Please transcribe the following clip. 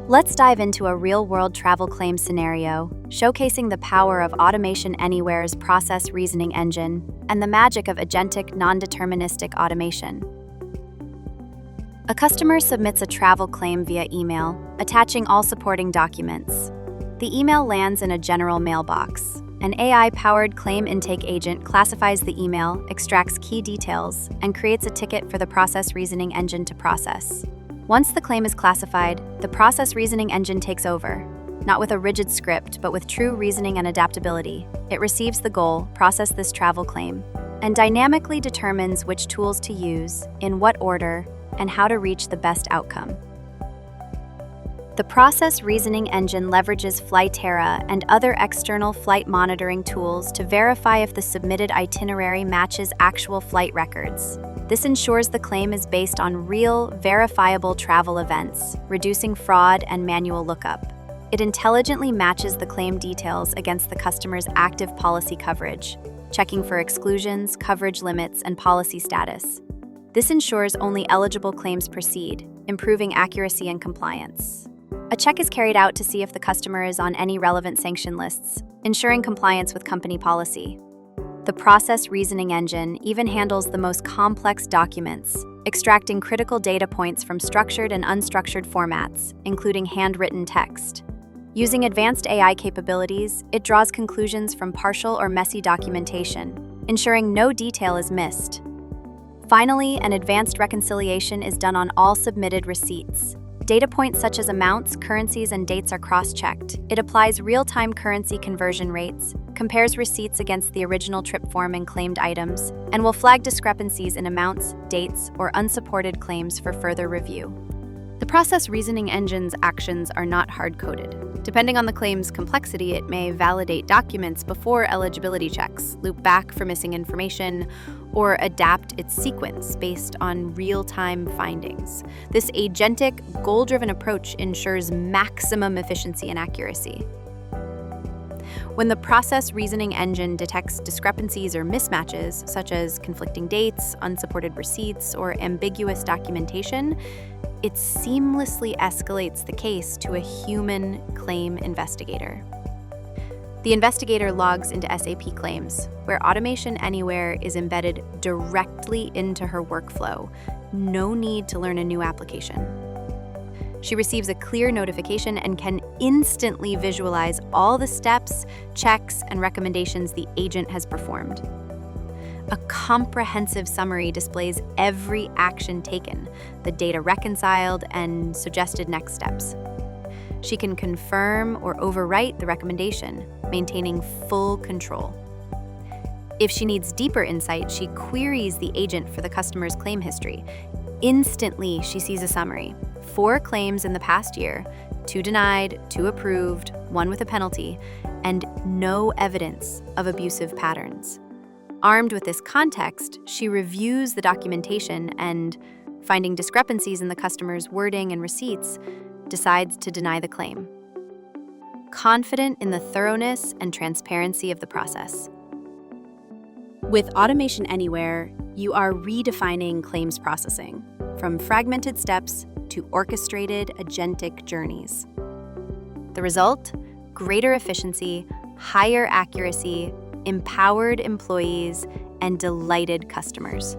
Let's dive into a real-world travel claim scenario, showcasing the power of Automation Anywhere's process reasoning engine and the magic of agentic non-deterministic automation. A customer submits a travel claim via email, attaching all supporting documents. The email lands in a general mailbox. An AI-powered claim intake agent classifies the email, extracts key details, and creates a ticket for the process reasoning engine to process. Once the claim is classified, the process reasoning engine takes over, not with a rigid script, but with true reasoning and adaptability. It receives the goal, process this travel claim, and dynamically determines which tools to use, in what order, and how to reach the best outcome. The process reasoning engine leverages Flytera and other external flight monitoring tools to verify if the submitted itinerary matches actual flight records. This ensures the claim is based on real, verifiable travel events, reducing fraud and manual lookup. It intelligently matches the claim details against the customer's active policy coverage, checking for exclusions, coverage limits, and policy status. This ensures only eligible claims proceed, improving accuracy and compliance. A check is carried out to see if the customer is on any relevant sanction lists, ensuring compliance with company policy. The process reasoning engine even handles the most complex documents, extracting critical data points from structured and unstructured formats, including handwritten text. Using advanced AI capabilities, it draws conclusions from partial or messy documentation, ensuring no detail is missed. Finally, an advanced reconciliation is done on all submitted receipts. Data points such as amounts, currencies, and dates are cross-checked. It applies real-time currency conversion rates, compares receipts against the original trip form and claimed items, and will flag discrepancies in amounts, dates, or unsupported claims for further review. The process reasoning engine's actions are not hard-coded. Depending on the claim's complexity, it may validate documents before eligibility checks, loop back for missing information, or adapt its sequence based on real-time findings. This agentic, goal-driven approach ensures maximum efficiency and accuracy. When the process reasoning engine detects discrepancies or mismatches, such as conflicting dates, unsupported receipts, or ambiguous documentation, it seamlessly escalates the case to a human claim investigator. The investigator logs into SAP Claims, where Automation Anywhere is embedded directly into her workflow. No need to learn a new application. She receives a clear notification and can instantly visualize all the steps, checks, and recommendations the agent has performed. A comprehensive summary displays every action taken, the data reconciled, and suggested next steps. She can confirm or overwrite the recommendation, maintaining full control. If she needs deeper insight, she queries the agent for the customer's claim history. Instantly, she sees a summary: 4 claims in the past year, 2 denied, 2 approved, 1 with a penalty, and no evidence of abusive patterns. Armed with this context, she reviews the documentation and, finding discrepancies in the customer's wording and receipts, decides to deny the claim. Confident in the thoroughness and transparency of the process. With Automation Anywhere, you are redefining claims processing, from fragmented steps to orchestrated agentic journeys. The result? Greater efficiency, higher accuracy, empowered employees, and delighted customers.